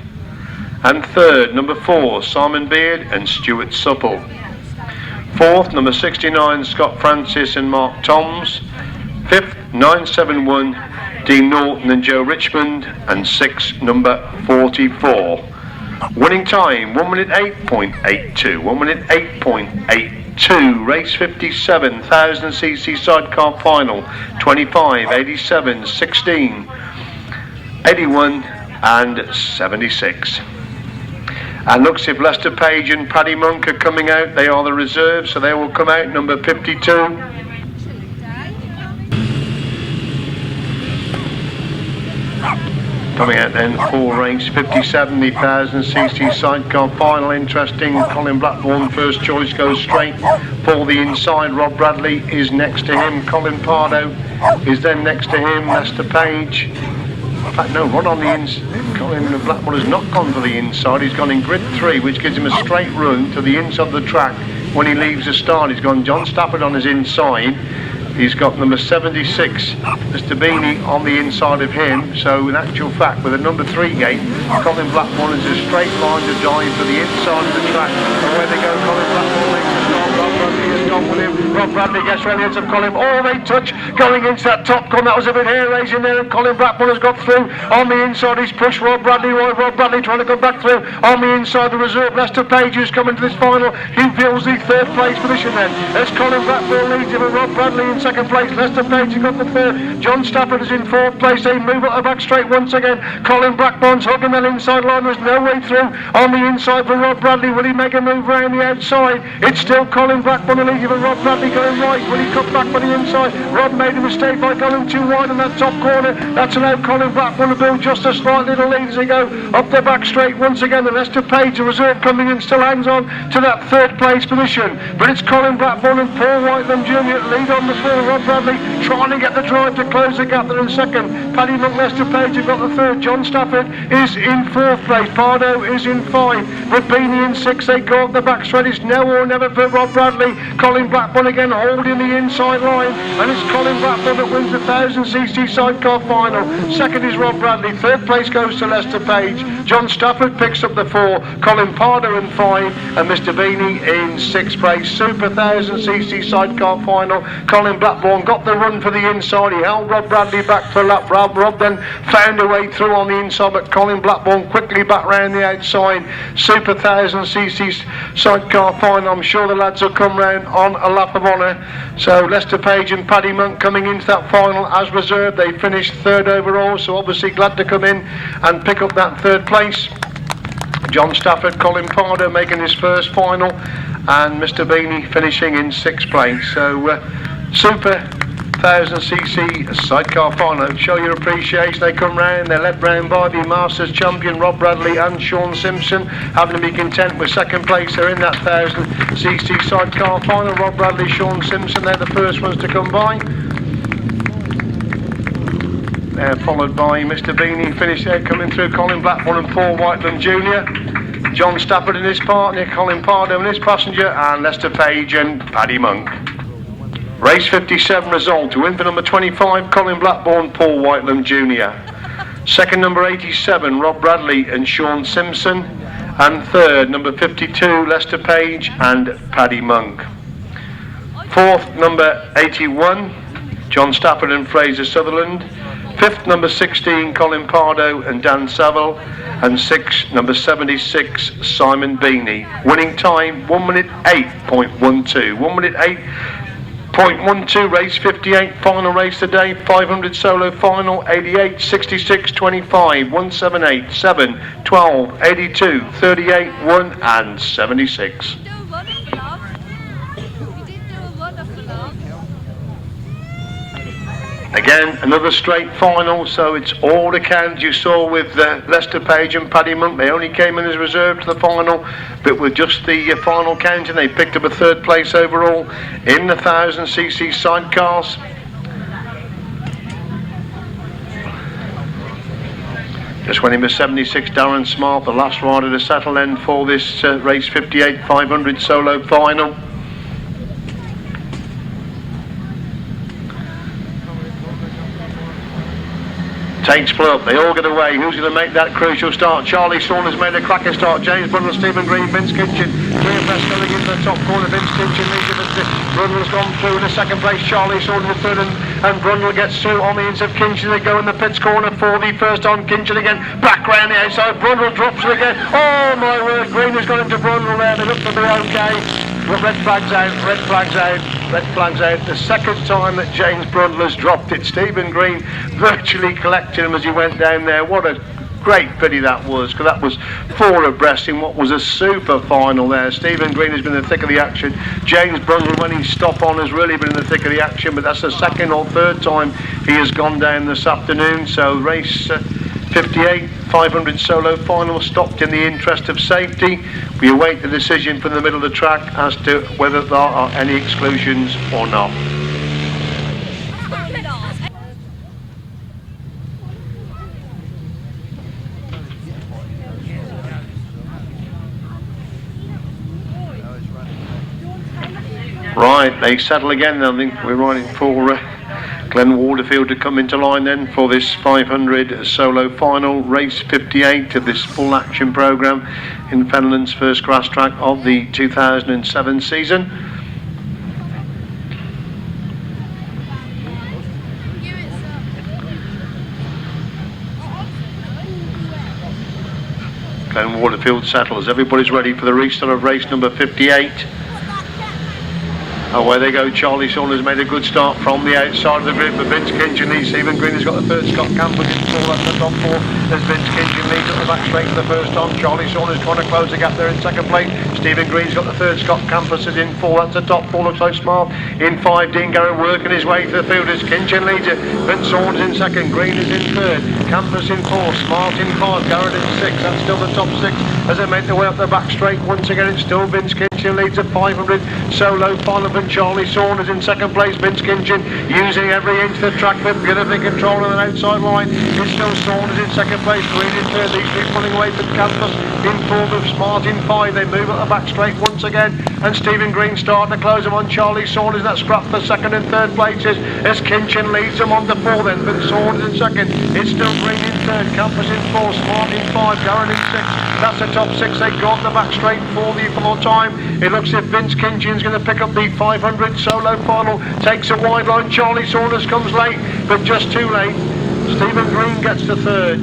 And third, number 4, Simon Beard and Stuart Supple. Fourth, number 69, Scott Francis and Mark Toms. Fifth, 971, Dean Norton and Joe Richmond. And sixth, number 44. Winning time, 1 minute 8.82. 1 minute 8.82. Race 57, 1000cc sidecar final. 25, 87, 16, 81 and 76. And looks if Lester Page and Paddy Monk are coming out. They are the reserves, so they will come out number 52. Coming out then for race 57, the 1000cc sidecar final. Interesting, Colin Blackburn first choice goes straight for the inside. Rob Bradley is next to him. Colin Pardo is then next to him. Lester Page. In fact, no, Rod on the inside. Colin Blackburn has not gone for the inside. He's gone in grid 3, which gives him a straight run to the inside of the track when he leaves the start. He's gone John Stafford on his inside. He's got number 76, Mr Beanie, on the inside of him. So in actual fact, with a number 3 gate, Colin Blackburn is a straight line to dive for the inside of the track. And where they go, Colin Blackburn makes a start. Rob Bradley has gone with him. Rob Bradley gets round the edge of Colin. Oh, they touch going into that top corner. That was a bit hair raising there, and Colin Blackburn has got through. On the inside, he's pushed Rob Bradley. Rob Bradley trying to come back through. On the inside, the reserve, Lester Page, who's coming to this final. He fills the third place position then. As Colin Blackburn leads him, and Rob Bradley in second place. Lester Page has got the third. John Stafford is in 4th place. They move up the back straight once again. Colin Blackburn's hugging that inside line. There's no way through. On the inside for Rob Bradley. Will he make a move round the outside? It's still Colin Blackburn the leader, but Rob Bradley going right. Will he cut back for the inside? Rob made a mistake by going too wide on that top corner. That's allowed Colin Blackburn to build just a slight little lead as they go up the back straight once again. And Lester Page, the reserve, coming in, still hangs on to that third place position. But it's Colin Blackburn and Paul Whitelam Jr. lead on the 4. Rob Bradley trying to get the drive to close the gap there in second. Paddy Monk, Lester Page have got the third. John Stafford is in 4th place. Pardo is in 5. But Beanie in 6. They go up the back straight. It's now or never for Rob Bradley. Colin Blackburn again holding the inside line. And it's Colin Blackburn that wins the 1000cc sidecar final. Second is Rob Bradley. Third place goes to Lester Page. John Stafford picks up the 4. Colin Pardo in 5. And Mr Beanie in 6th place. Super 1000cc sidecar final. Colin Blackburn got the run for the inside. He held Rob Bradley back for a lap. Rob then found a way through on the inside, but Colin Blackburn quickly back round the outside. Super 1000cc sidecar final. I'm sure the lads will come round on on a lap of honour. So Lester Page and Paddy Monk coming into that final as reserved. They finished third overall, so obviously glad to come in and pick up that third place. John Stafford, Colin Pardo making his first final, and Mr. Beanie finishing in 6th place. So super 1000cc sidecar final. Show your appreciation. They come round, they're led round by the Masters champion Rob Bradley and Sean Simpson, having to be content with 2nd place. They're in that 1000cc sidecar final. Rob Bradley, Sean Simpson, they're the first ones to come by. They're followed by Mr. Beanie, finished there coming through, Colin Blackburn and Paul Whiteland Jr. John Stafford and his partner, Colin Pardo and his passenger, and Lester Page and Paddy Monk. Race 57 result. To win for number 25, Colin Blackburn, Paul Whiteland Jr. Second, number 87, Rob Bradley and Sean Simpson. And third, number 52, Lester Page and Paddy Monk. Fourth, number 81, John Stafford and Fraser Sutherland. Fifth, number 16, Colin Pardo and Dan Saville. And sixth, number 76, Simon Beanie. Winning time, 1 minute 8.12. 1 minute 8.12, race 58, final race today, 500 solo final, 88, 66, 25, 178, 7, 12, 82, 38, 1 and 76. Again, another straight final, so it's all the counts you saw with Lester Page and Paddy Monk. They only came in as reserve to the final, but with just the final counting, they picked up a 3rd place overall in the 1000cc sidecars. Just went in with 76, Darren Smart, the last rider to settle then for this race 58 500 solo final. Takes split up, they all get away. Who's going to make that crucial start? Charlie Saunders made a cracking start. James Brundle, Stephen Green, Vince Kinchin. Clear best going into the top corner. Vince Kinchin leads it. Brundle's gone through in the 2nd place. Charlie Saunders third, and Brundle gets through on the inside of Kinchin. They go in the pits corner for the first on. Kinchin again, back round the outside. Brundle drops it again. Oh my word, Green has gone into Brundle there. They look to be okay. But red flags out, red flags out, red flags out. The 2nd time that James Brundle has dropped it. Stephen Green virtually collected him as he went down there. What a great pity that was, because that was 4 abreast in what was a super final there. Stephen Green has been in the thick of the action. James Brundle, when he stopped on, has really been in the thick of the action, but that's the 2nd or 3rd time he has gone down this afternoon. So race 58 500 solo final stopped in the interest of safety. We await the decision from the middle of the track as to whether there are any exclusions or not. Right, they settle again. I think we're riding for Glen Waterfield to come into line then for this 500 solo final, race 58 of this full action programme in Fenland's first grass track of the 2007 season. Glen Waterfield settles. Everybody's ready for the restart of race number 58. Away they go. Charlie Saunders made a good start from the outside of the grid, but Vince Kinchin leads. Stephen Green has got the third. Scott Campbell gets full at the top 4 as Vince Kinchin leads at the back straight for the first time. Charlie Saunders trying to close the gap there in 2nd place. Stephen Green's got the third. Scott Campbell is in 4. That's the top 4. Looks like smart. In 5, Dean Garrod working his way to the field as Kinchin leads it. Vince Saunders in 2nd. Green is in 3rd. Campus in 4. Smart in 5. Garrod in 6. That's still the top 6 as they make their way up the back straight. Once again, it's still Vince Kinchin leads at 500 solo final from Charlie Saunders in 2nd place. Vince Kinchin using every inch of the track, but beautifully controlling an outside line. It's still Saunders in 2nd place. Green in 3rd. These three pulling away from Campus in 4th with Smart in 5. They move up the back straight once again, and Stephen Green starting to close them on Charlie Saunders. That scrap for 2nd and 3rd places as Kinchin leads them on to 4 then. But Saunders in 2nd. It's still Green in 3rd. Campus in 4. Smart in 5. Darren in 6. That's the top 6. They got the back straight for the full time. It looks as if Vince Kinchin's going to pick up the 500 solo final. Takes a wide line. Charlie Saunders comes late, but just too late. Stephen Green gets to 3rd.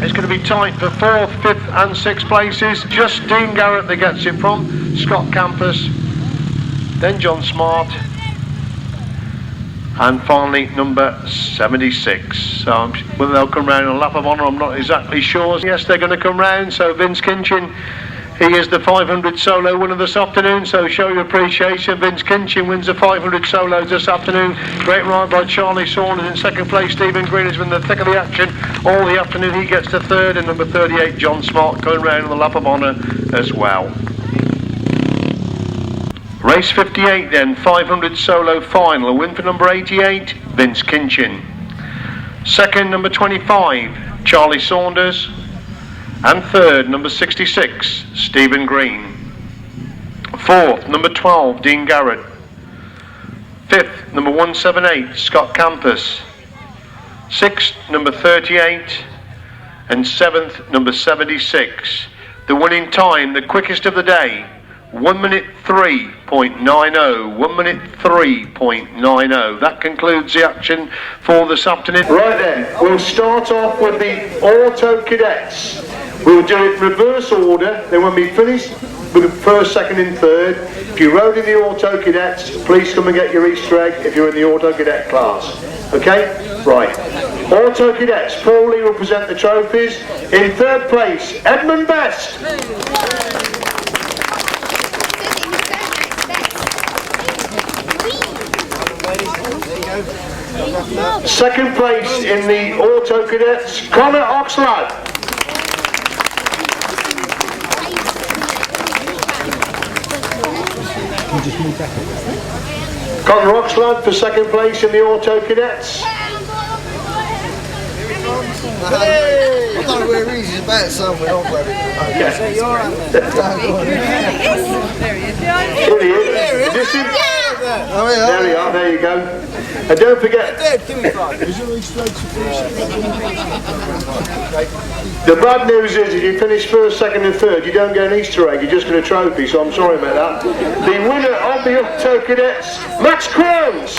It's going to be tight for 4th, 5th and 6th places. Just Dean Garrett that gets it from. Scott Campus then John Smart, and finally number 76. So whether they'll come round and lap of honour, I'm not exactly sure. Yes, they're going to come round. So Vince Kinchin, he is the 500 solo winner this afternoon, so show your appreciation. Vince Kinchin wins the 500 solos this afternoon. Great ride by Charlie Saunders in second place. Stephen Green has been the thick of the action all the afternoon. He gets to third, and number 38 John Smart going round in the lap of honour as well. Race 58 then, 500 solo final. A win for number 88, Vince Kinchin. Second, number 25, Charlie Saunders. And third, number 66, Stephen Green. Fourth, number 12, Dean Garrod. Fifth, number 178, Scott Campus. Sixth, number 38. And seventh, number 76. The winning time, the quickest of the day, 1 minute 3.90. 1 minute 3.90. That concludes the action for this afternoon. Right then, we'll start off with the Auto Cadets. We'll do it in reverse order, then when we finish with the first, second and third, if you rode in the Auto Cadets, please come and get your Easter egg if you're in the Auto Cadet class. Okay? Right. Auto Cadets, Paul Lee will present the trophies. In third place, Edmund Best. Second place in the Auto Cadets, Connor Oxlade. Connor Oxlade for second place in the Auto Cadets. I don't know where Rhys is about somewhere, don't worry. Okay. There he is. Is this him? Oh, yeah. There we are, there you go. And don't forget, the bad news is if you finish first, second and third, you don't get an Easter egg, you just get a trophy, so I'm sorry about that. The winner of the Auto Cadets, Max Crowns.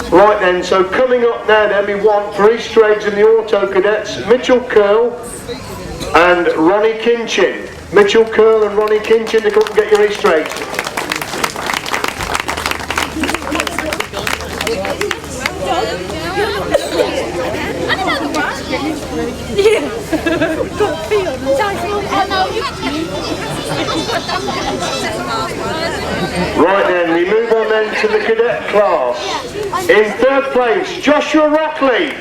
Right then, so coming up now then, we want for Easter eggs in the Auto Cadets, Mitchell Curl and Ronnie Kinchin. Mitchell Curl and Ronnie Kinchin to come and get your Easter eggs. Right then, we move on then to the cadet class. In third place, Joshua Rockley.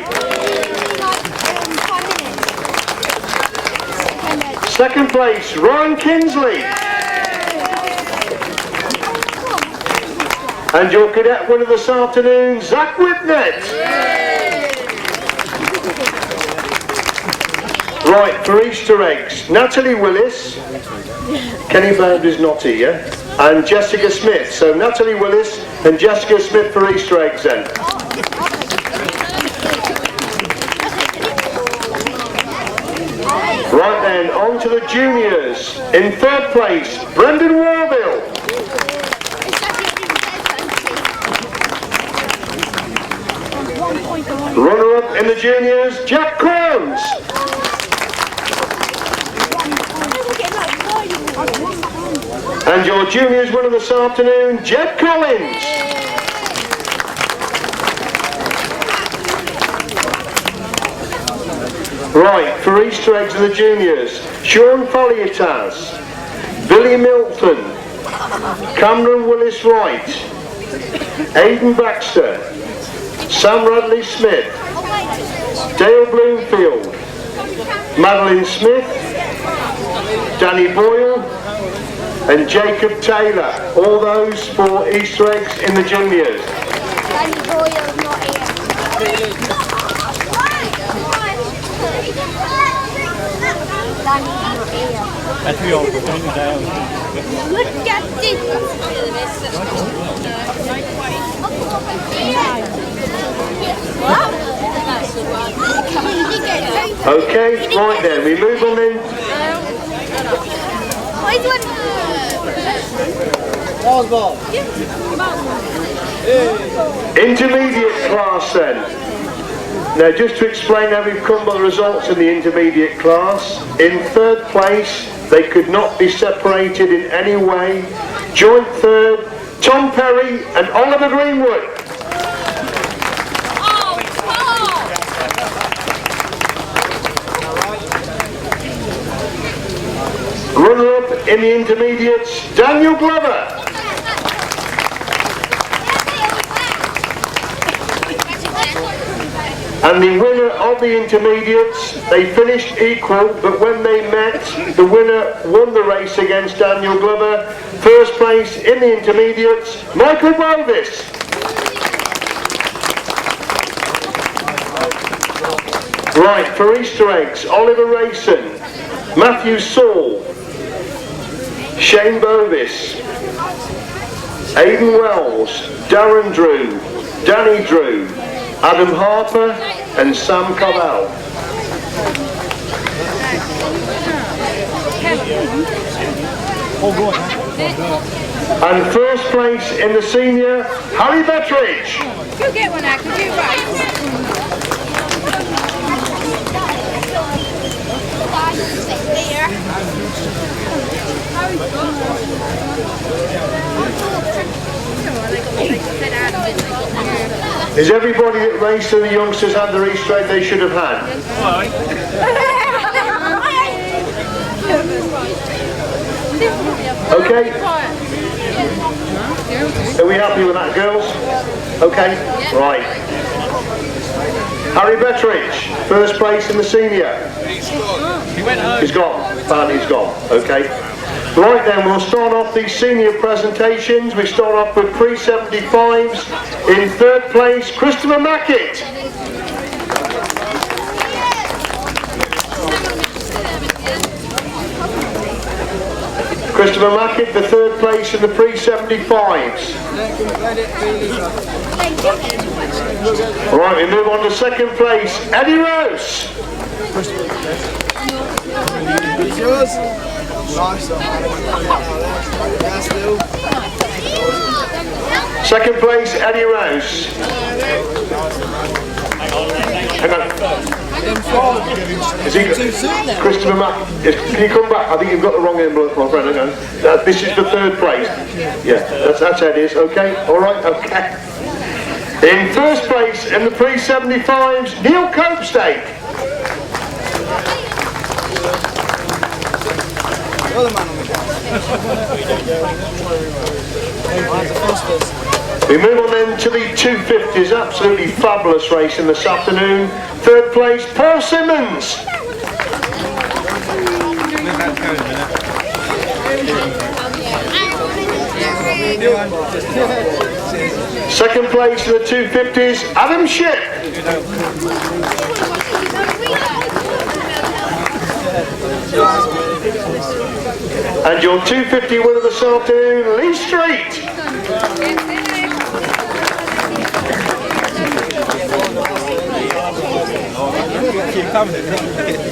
Second place, Ryan Kinsley. And your cadet winner this afternoon, Zach Whitnett. Right, for Easter eggs, Natalie Willis, Kenny Bound is not here, and Jessica Smith. So Natalie Willis and Jessica Smith for Easter eggs then. Right then, on to the juniors. In third place, Brendan Warville. Runner-up in the juniors, Jack Crowns. And your juniors winner this afternoon, Jed Collins. Right, for Easter eggs of the juniors, Sean Folliotaz, Billy Milton, Cameron Willis Wright, Aidan Baxter, Sam Radley Smith, Dale Bloomfield, Madeline Smith, Danny Boyle, and Jacob Taylor. All those for Easter eggs in the juniors. Danny Boyle's not here. That's the old one down. Look at this. Okay, right then, we move on in. Intermediate class then. Now, just to explain how we've come by the results in the intermediate class, in third place, they could not be separated in any way. Joint third, Tom Perry and Oliver Greenwood. Runner-up in the intermediates, Daniel Glover. And the winner of the intermediates, they finished equal, but when they met, the winner won the race against Daniel Glover. First place in the intermediates, Michael Bovis. Right, for Easter eggs, Oliver Rayson, Matthew Saul, Shane Bovis, Aidan Wells, Darren Drew, Danny Drew, Adam Harper and Sam Caveill. And first place in the senior, Harry Bettridge. You get one out, could you Is everybody that raced and the youngsters had the Easter egg they should have had? Okay. Are we happy with that, girls? Okay. Right. Harry Bettridge, first place in the senior. He's gone. Apparently he's gone. Okay. Right then, we'll start off these senior presentations. We start off with pre-75s. In third place, Christopher Mackett. Christopher Mackett, the third place in the pre-75s. Right, we move on to second place, Eddie Rouse. Second place, Eddie Rouse. Hang on. Is he Christopher Mack? Can you come back? I think you've got the wrong envelope, my friend. Hang on. This is the third place. Yeah, that's Eddie's. Okay, all right, okay. In first place in the pre-75s, Neil Copestake. We move on then to the 250s, absolutely fabulous race in this afternoon. Third place, Paul Simmons. Second place in the 250s, Adam Shipp. And your 250 winner this afternoon, Lee Street.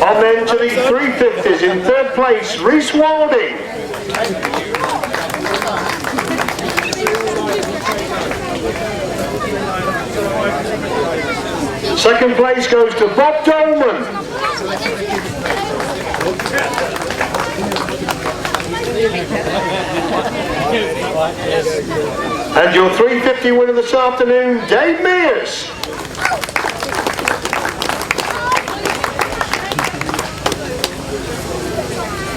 On then to the 350s, in third place, Rhys Wilding. Second place goes to Bob Dolman. And your 350 winner this afternoon, Dave Mears.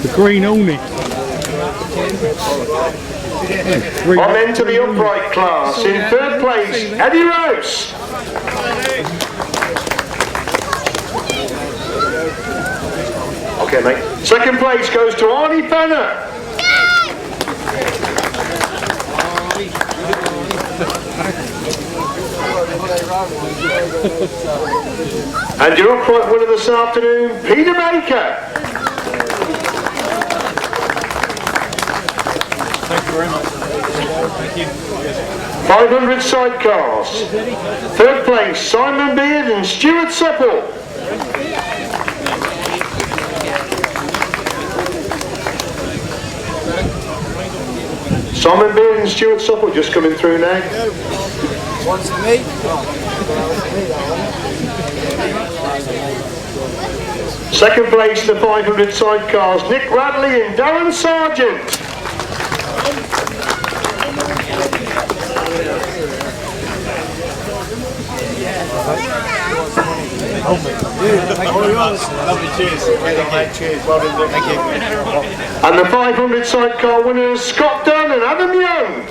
The green awning. On then to the upright class, in third place, Eddie Rouse. Okay, mate. Second place goes to Arnie Fenner. And your upright winner this afternoon, Peter Baker. Thank you very much. Thank you. 500 sidecars. Third place, Simon Beard and Stuart Supple. Simon Beard and Stuart Supple just coming through now. One's for me. Second place, the 500 sidecars, Nick Radley and Darren Sargent. Lovely, cheers. Cheers. Well done, thank you. And the 500 sidecar winners, Scott Dunn and Adam Young.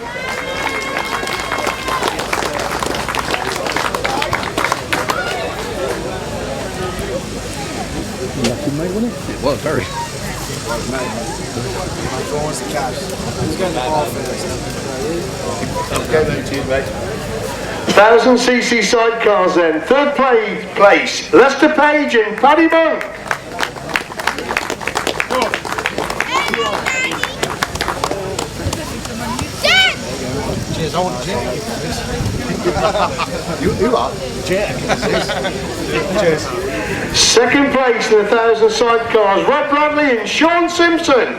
It was very. What's the cash? Who's going to bar first? Go then, cheers, mate. 1000cc sidecars then. Third place, Lester Page and Paddy Monk. Cheers, I want a jet. You are? Jet. Cheers. Second place in the 1000 sidecars, Rob Bradley and Sean Simpson.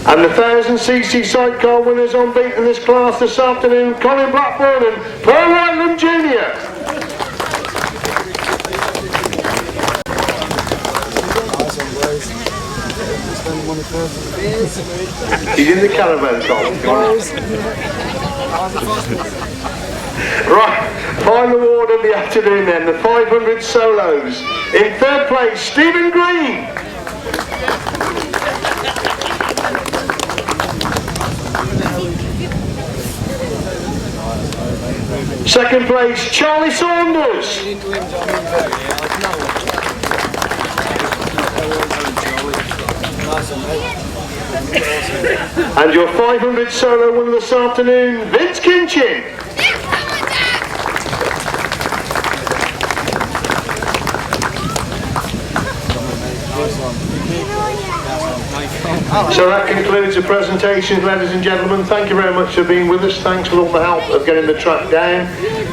And the 1000cc sidecar winners unbeaten in this class this afternoon, Colin Blackburn and Paul Whiteland Jr. He's in the caravan, Tom. Right, final award of the afternoon then, the 500 solos. In third place, Stephen Green. Second place, Charlie Saunders. And your 500 solo winner this afternoon, Vince Kinchin. So that concludes the presentation, ladies and gentlemen. Thank you very much for being with us. Thanks for all the help of getting the track down.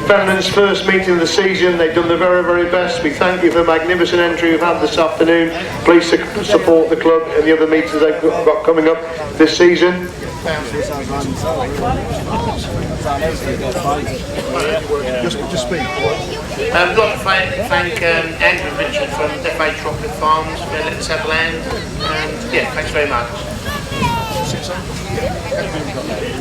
Fenland's first meeting of the season, they've done the very, very best. We thank you for the magnificent entry we've had this afternoon. Please support the club and the other meetings they've got coming up this season. Just speak. I'd like to thank Andrew and Richard from FA Chocolate Farms for letting us have land, and yeah, thanks very much.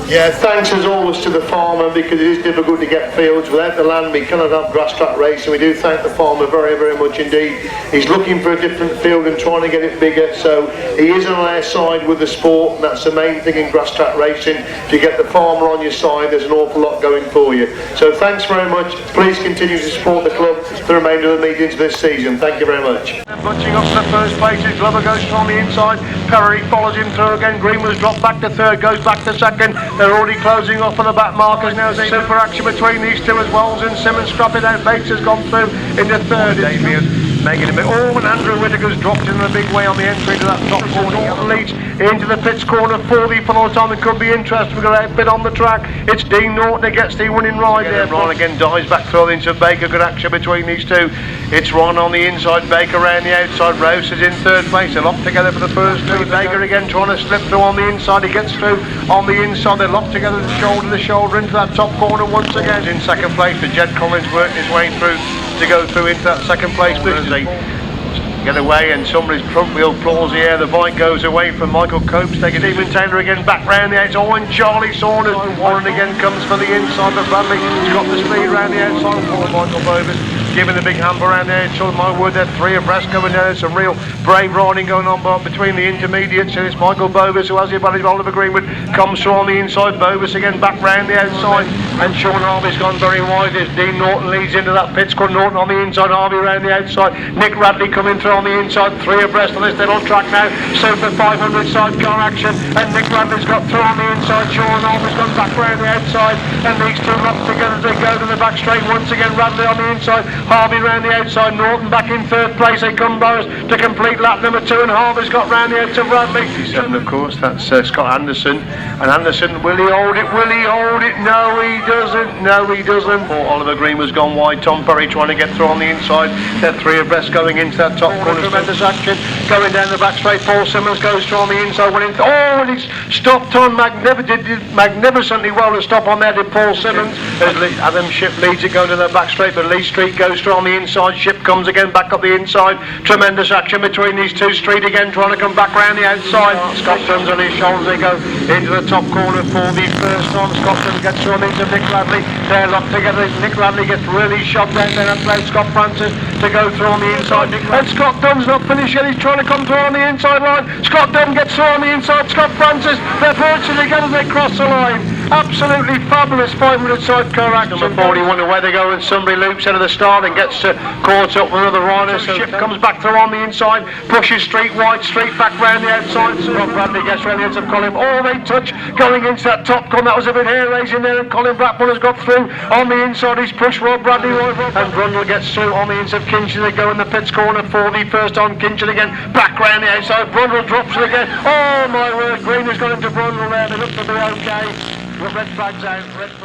Yeah, thanks as always to the farmer, because it is difficult to get fields. Without the land we cannot have grass track racing. We do thank the farmer very, very much indeed. He's looking for a different field and trying to get it bigger, so he is on our side with the sport, and that's the main thing in grass track racing. If you get the farmer on your side, there's an awful lot going for you. So thanks very much. Please continue to support the club for the remainder of the meetings this season. Thank you very much. Bunching up to the first place, his Glover goes on the inside. Perry follows him through again. Green was dropped back to third, goes back to second. They're already closing off on the back markers now. Super action between these two as Wells and Simmons scrapping out. Bates has gone through into third. Mears making a bit. Oh, and Andrew Whittaker's dropped in a big way on the entry to that top corner. Leads into the pits corner for the final time. It could be interesting. We've got a bit on the track. It's Dean Norton that gets the winning ride there. Ron again dives back through into Baker. Good action between these two. It's Ron on the inside, Baker around the outside. Rouse is in third place. They're locked together for the first two. Baker again trying to slip through on the inside. He gets through on the inside. They're locked together shoulder to shoulder into that top corner once again. In second place, but Jed Collins worked his way through to go through into that second place position. Get away, and somebody's front wheel claws the air. The bike goes away from Michael Copestake. Stephen Taylor again back round the outside. Oh, and Charlie Saunders. Warren again comes for the inside, but Bradley's got the speed round the outside. Poor Michael Bovis giving the big hamper around there. So my word, they're three abreast going there. There's some real brave riding going on between the intermediates. And it's Michael Bovis who has the advantage. Oliver Greenwood comes through on the inside. Bovis again back round the outside, and Sean Harvey's gone very wide. As Dean Norton leads into that pit squad. Norton on the inside, Harvey round the outside. Nick Radley coming through on the inside, three abreast on this little track now. Super 500 sidecar action, and Nick Radley's got through on the inside. Sean Harvey's gone back round the outside, and these two locked together to go to the back straight once again. Radley on the inside, Harvey round the outside, Norton back in third place. They come by us to complete lap number 2, and Harvey's got round the outside Bradley. 7, of course, that's Scott Anderson. And Anderson, will he hold it? Will he hold it? No, he doesn't. No, he doesn't. Poor Oliver Green was gone wide. Tom Perry trying to get through on the inside. They're 3 abreast going into that top corner. Tremendous action going down the back straight. Paul Simmons goes through on the inside. And he's stopped on magnificently well to stop on there, did Paul Simmons. Adam Shipp leads it going to the back straight, but Lee Street goes through on the inside. Shipp comes again back up the inside. Tremendous action between these two. Street again trying to come back round the outside. Scott turns on his shoulders. They go into the top corner for the first time. Scotland gets through into Nick Ladley. They're locked together. Nick Ladley gets really shot down there and allows Scott Francis to go through on the inside. And Scott Dunn's not finished yet. He's trying to come through on the inside line. Scott Dunn gets through on the inside. Scott Francis, they're fortunate together. They cross the line. Absolutely fabulous 5-minute sidecar action. Number 41 away they go, and Sunbury loops out of the start and gets caught up with another rider. So Shipp comes back through on the inside, pushes Street wide, Street back round the outside. Rob Bradley gets round the ends of Colin. Oh, they touch going into that top corner. That was a bit hair raising there, and Colin Blackburn has got through on the inside. He's pushed Rob Bradley right, and Brundle gets through on the inside of Kinchin. They go in the pits corner for the first on Kinchin again, back round the outside. Brundle drops it again. Oh my word, Green has got into Brundle there. They look to be okay. Red flags out, red flags.